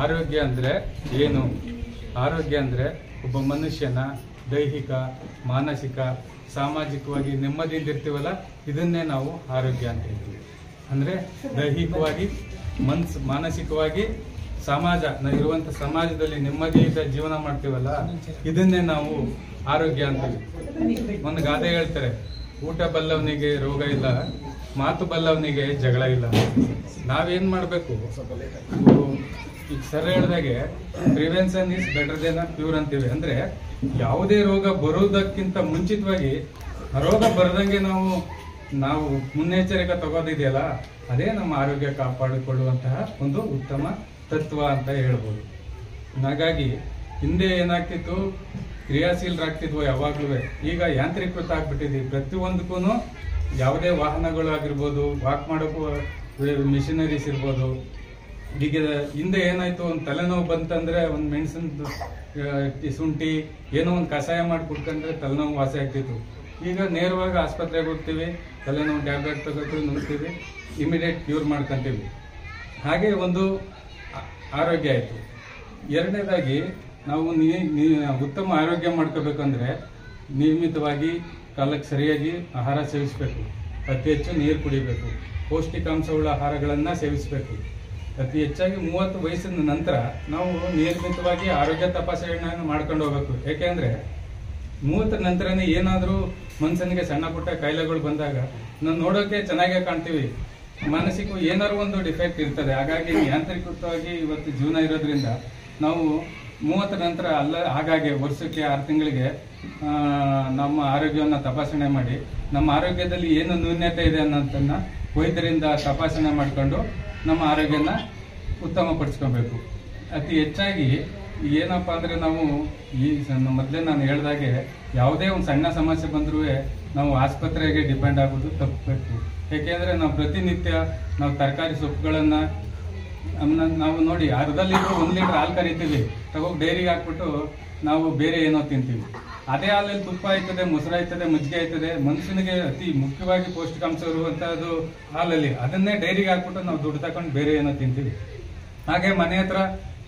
ಆರೋಗ್ಯ ಅಂದರೆ ಏನು? ಆರೋಗ್ಯ ಅಂದರೆ ಒಬ್ಬ ಮನುಷ್ಯನ ದೈಹಿಕ, ಮಾನಸಿಕ, ಸಾಮಾಜಿಕವಾಗಿ ನೆಮ್ಮದಿಯಿಂದ ಇರ್ತೀವಲ್ಲ, ಇದನ್ನೇ ನಾವು ಆರೋಗ್ಯ ಅಂತ ಹೇಳ್ತೀವಿ. ಅಂದರೆ ದೈಹಿಕವಾಗಿ, ಮಾನಸಿಕವಾಗಿ ಇರುವಂಥ ಸಮಾಜದಲ್ಲಿ ನೆಮ್ಮದಿಯಿಂದ ಜೀವನ ಮಾಡ್ತೀವಲ್ಲ, ಇದನ್ನೇ ನಾವು ಆರೋಗ್ಯ ಅಂತೀವಿ. ಒಂದು ಗಾದೆ ಹೇಳ್ತಾರೆ, ಊಟ ಬಲ್ಲವನಿಗೆ ರೋಗ ಇಲ್ಲ, ಮಾತು ಬಲ್ಲವನಿಗೆ ಜಗಳ ಇಲ್ಲ. ನಾವೇನ್ ಮಾಡಬೇಕು? ಈಗ ಸರ್ ಹೇಳ್ದಾಗೆ prevention is better then cure ಅಂತೀವಿ. ಅಂದ್ರೆ ಯಾವುದೇ ರೋಗ ಬರುವುದಕ್ಕಿಂತ ಮುಂಚಿತವಾಗಿ ರೋಗ ಬರದಂಗೆ ನಾವು ಮುನ್ನೆಚ್ಚರಿಕೆ ತಗೋದಿದೆಯಲ್ಲ, ಅದೇ ನಮ್ಮ ಆರೋಗ್ಯ ಕಾಪಾಡಿಕೊಳ್ಳುವಂತಹ ಒಂದು ಉತ್ತಮ ತತ್ವ ಅಂತ ಹೇಳ್ಬೋದು. ಹಾಗಾಗಿ ಹಿಂದೆ ಏನಾಗ್ತಿತ್ತು, ಕ್ರಿಯಾಶೀಲರಾಗ್ತಿದ್ವು ಯಾವಾಗ್ಲೂ. ಈಗ ಯಾಂತ್ರೀಕೃತ ಆಗ್ಬಿಟ್ಟಿದ್ವಿ. ಪ್ರತಿಯೊಂದಕ್ಕೂ ಯಾವುದೇ ವಾಹನಗಳು ಆಗಿರ್ಬೋದು, ವಾಕ್ ಮಾಡೋಕ್ಕೂ ಮಿಷನರೀಸ್ ಇರ್ಬೋದು. ಈಗ ಹಿಂದೆ ಏನಾಯ್ತು, ಒಂದು ತಲೆನೋವು ಬಂತಂದ್ರೆ ಒಂದು ಮೆಣಸಿನ ಶುಂಠಿ ಏನೋ ಒಂದು ಕಷಾಯ ಮಾಡಿ ಕುಡ್ಕೊಂಡ್ರೆ ತಲೆನೋವು ವಾಸಿ ಆಗ್ತಿತ್ತು. ಈಗ ನೇರವಾಗಿ ಆಸ್ಪತ್ರೆಗೆ ಹೋಗ್ತೀವಿ, ತಲೆನೋವು ಟ್ಯಾಬ್ಲೆಟ್ ತಗೋತೀವಿ, ನುಗ್ತೀವಿ, ಇಮಿಡಿಯೇಟ್ ಕ್ಯೂರ್ ಮಾಡ್ಕೊಂತೀವಿ. ಹಾಗೆ ಒಂದು ಆರೋಗ್ಯ ಆಯಿತು. ಎರಡನೇದಾಗಿ ನಾವು ಉತ್ತಮ ಆರೋಗ್ಯ ಮಾಡ್ಕೋಬೇಕಂದ್ರೆ ನಿಯಮಿತವಾಗಿ ಕಾಲಕ್ಕೆ ಸರಿಯಾಗಿ ಆಹಾರ ಸೇವಿಸಬೇಕು, ಅತಿ ಹೆಚ್ಚು ನೀರು ಕುಡಿಬೇಕು, ಪೌಷ್ಟಿಕಾಂಶವುಳ್ಳ ಆಹಾರಗಳನ್ನು ಸೇವಿಸಬೇಕು. ಅತಿ ಹೆಚ್ಚಾಗಿ 30 ವಯಸ್ಸಿನ ನಂತರ ನಾವು ನಿಯಮಿತವಾಗಿ ಆರೋಗ್ಯ ತಪಾಸಣೆಯನ್ನು ಮಾಡ್ಕೊಂಡು ಹೋಗ್ಬೇಕು. ಯಾಕೆಂದ್ರೆ 30 ನಂತರನೇ ಏನಾದರೂ ಮನುಷ್ಯನಿಗೆ ಸಣ್ಣ ಪುಟ್ಟ ಕಾಯಿಲೆಗಳು ಬಂದಾಗ ನಾವು ನೋಡೋಕೆ ಚೆನ್ನಾಗೇ ಕಾಣ್ತೀವಿ, ಮಾನಸಿಕ ಏನಾದ್ರು ಒಂದು ಡಿಫೆಕ್ಟ್ ಇರ್ತದೆ. ಹಾಗಾಗಿ ಯಾಂತ್ರಿಕೃತವಾಗಿ ಇವತ್ತು ಜೀವನ ಇರೋದ್ರಿಂದ ನಾವು 30 ನಂತರ ಹಾಗಾಗಿ ವರ್ಷಕ್ಕೆ 6 ತಿಂಗಳಿಗೆ ನಮ್ಮ ಆರೋಗ್ಯವನ್ನು ತಪಾಸಣೆ ಮಾಡಿ ನಮ್ಮ ಆರೋಗ್ಯದಲ್ಲಿ ಏನು ನ್ಯೂನ್ಯತೆ ಇದೆ ಅನ್ನೋದನ್ನ ವೈದ್ಯರಿಂದ ತಪಾಸಣೆ ಮಾಡಿಕೊಂಡು ನಮ್ಮ ಆರೋಗ್ಯನ ಉತ್ತಮಪಡಿಸ್ಕೊಬೇಕು. ಅತಿ ಹೆಚ್ಚಾಗಿ ಏನಪ್ಪ ಅಂದರೆ ನಾವು ಮೊದಲೇ ನಾನು ಹೇಳ್ದಾಗೆ ಯಾವುದೇ ಒಂದು ಸಣ್ಣ ಸಮಸ್ಯೆ ಬಂದರೂ ನಾವು ಆಸ್ಪತ್ರೆಗೆ ಡಿಪೆಂಡ್ ಆಗೋದು ತಪ್ಪಬೇಕು. ಏಕೆಂದರೆ ನಾವು ಪ್ರತಿನಿತ್ಯ ನಾವು ತರಕಾರಿ ಸೊಪ್ಪುಗಳನ್ನು ನಾವು ನೋಡಿ 1 ಲೀಟರ್ ಹಾಲು ಕರಿತೀವಿ, ತಗೋಗಿ ಡೈರಿಗೆ ಹಾಕ್ಬಿಟ್ಟು ನಾವು ಬೇರೆ ಏನೋ ತಿಂತೀವಿ. ಅದೇ ಹಾಲಲ್ಲಿ ತುಪ್ಪ ಆಯ್ತದೆ, ಮೊಸರು ಆಯ್ತದೆ, ಮಜ್ಜಿಗೆ ಆಯ್ತದೆ. ಮನುಷ್ಯನಿಗೆ ಅತಿ ಮುಖ್ಯವಾಗಿ ಪೌಷ್ಟಿಕಾಂಶ ಇರುವಂತಹದ್ದು ಹಾಲಲ್ಲಿ. ಅದನ್ನೇ ಡೈರಿಗೆ ಹಾಕ್ಬಿಟ್ಟು ನಾವು ದುಡ್ಡು ತಕೊಂಡು ಬೇರೆ ಏನೋ ತಿಂತೀವಿ. ಹಾಗೆ ಮನೆ ಹತ್ರ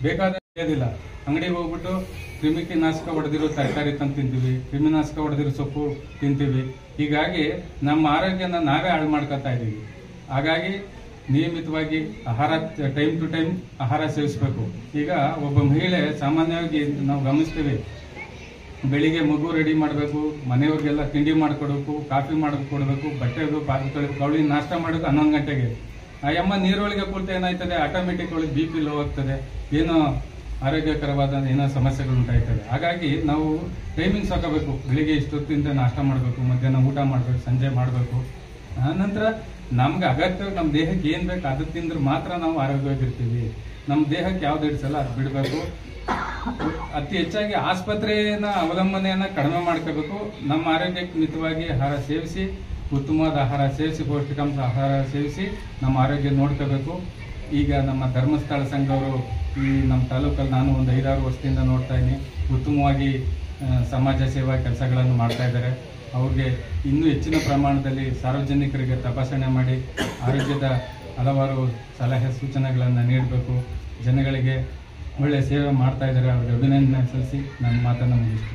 ಬೇಕಾದಿಲ್ಲ, ಅಂಗಡಿಗೆ ಹೋಗ್ಬಿಟ್ಟು ಕ್ರಿಮಿನಾಶಕ ಹೊಡೆದಿರೋ ತರಕಾರಿ ತಂದು ತಿಂತೀವಿ, ಕ್ರಿಮಿನಾಶಕ ಹೊಡೆದಿರೋ ಸೊಪ್ಪು ತಿಂತೀವಿ. ಹೀಗಾಗಿ ನಮ್ಮ ಆರೋಗ್ಯನ ನಾವೇ ಹಾಳು ಮಾಡ್ಕೊತಾ ಇದ್ದೀವಿ. ಹಾಗಾಗಿ ನಿಯಮಿತವಾಗಿ ಆಹಾರ, ಟೈಮ್ ಟು ಟೈಮ್ ಆಹಾರ ಸೇವಿಸಬೇಕು. ಈಗ ಒಬ್ಬ ಮಹಿಳೆ ಸಾಮಾನ್ಯವಾಗಿ ನಾವು ಗಮನಿಸ್ತೀವಿ, ಬೆಳಿಗ್ಗೆ ಮಗು ರೆಡಿ ಮಾಡಬೇಕು, ಮನೆಯವ್ರಿಗೆಲ್ಲ ತಿಂಡಿ ಮಾಡಿಕೊಡ್ಬೇಕು, ಕಾಫಿ ಕೊಡಬೇಕು, ಬಟ್ಟೆಗಳು ಪಾತ್ರೆ ತೊಳಿಬೇಕು, ಅವಳಿಗೆ ನಾಷ್ಟ ಮಾಡೋಕೆ 11 ಗಂಟೆಗೆ. ಆ ಅಮ್ಮ ನೀರೊಳಗೆ ಕೂರ್ತ ಏನಾಯ್ತದೆ, ಆಟೋಮೆಟಿಕ್ ಒಳಗೆ BP ಲೋ ಆಗ್ತದೆ, ಏನೋ ಆರೋಗ್ಯಕರವಾದ ಏನೋ ಸಮಸ್ಯೆಗಳು ಉಂಟಾಯ್ತವೆ. ಹಾಗಾಗಿ ನಾವು ಟೈಮಿಂಗ್ಸ್ ಹಾಕಬೇಕು. ಬೆಳಿಗ್ಗೆ ಇಷ್ಟೊತ್ತಿಂದ ನಾಷ್ಟ ಮಾಡಬೇಕು, ಮಧ್ಯಾಹ್ನ ಊಟ ಮಾಡಬೇಕು, ಸಂಜೆ ಮಾಡಬೇಕು. ನಂತರ ನಮ್ಗೆ ಅಗತ್ಯ ನಮ್ಮ ದೇಹಕ್ಕೆ ಏನು ಬೇಕು ಅದು ತಿಂದ್ರೆ ಮಾತ್ರ ನಾವು ಆರೋಗ್ಯವಾಗಿರ್ತೀವಿ. ನಮ್ಮ ದೇಹಕ್ಕೆ ಯಾವ್ದು ಹಿಡಿಸಲ್ಲ ಅದು ಬಿಡಬೇಕು. ಅತಿ ಹೆಚ್ಚಾಗಿ ಆಸ್ಪತ್ರೆಯ ಅವಲಂಬನೆಯನ್ನು ಕಡಿಮೆ ಮಾಡ್ಕೋಬೇಕು. ನಮ್ಮ ಆರೋಗ್ಯಕ್ಕೆ ಮಿತವಾಗಿ ಆಹಾರ ಸೇವಿಸಿ, ಉತ್ತಮವಾದ ಆಹಾರ ಸೇವಿಸಿ, ಪೌಷ್ಟಿಕಾಂಶ ಆಹಾರ ಸೇವಿಸಿ ನಮ್ಮ ಆರೋಗ್ಯ ನೋಡ್ಕೋಬೇಕು. ಈಗ ನಮ್ಮ ಧರ್ಮಸ್ಥಳ ಸಂಘವರು ಈ ನಮ್ಮ ತಾಲೂಕಲ್ಲಿ ನಾನು ಒಂದು 5-6 ವರ್ಷದಿಂದ ನೋಡ್ತಾ ಇದ್ದೀನಿ, ಉತ್ತಮವಾಗಿ ಸಮಾಜ ಸೇವಾ ಕೆಲಸಗಳನ್ನು ಮಾಡ್ತಾ ಇದ್ದಾರೆ. ಅವ್ರಿಗೆ ಇನ್ನೂ ಹೆಚ್ಚಿನ ಪ್ರಮಾಣದಲ್ಲಿ ಸಾರ್ವಜನಿಕರಿಗೆ ತಪಾಸಣೆ ಮಾಡಿ ಆರೋಗ್ಯದ ಹಲವಾರು ಸಲಹೆ ಸೂಚನೆಗಳನ್ನು ನೀಡಬೇಕು. ಜನಗಳಿಗೆ ಒಳ್ಳೆಯ ಸೇವೆ ಮಾಡ್ತಾ ಇದ್ದಾರೆ. ಅವ್ರಿಗೆ ಅಭಿನಂದನೆ ಸಲ್ಲಿಸಿ ನನ್ನ ಮಾತನ್ನು ಮುಗಿಸ್ತೀನಿ.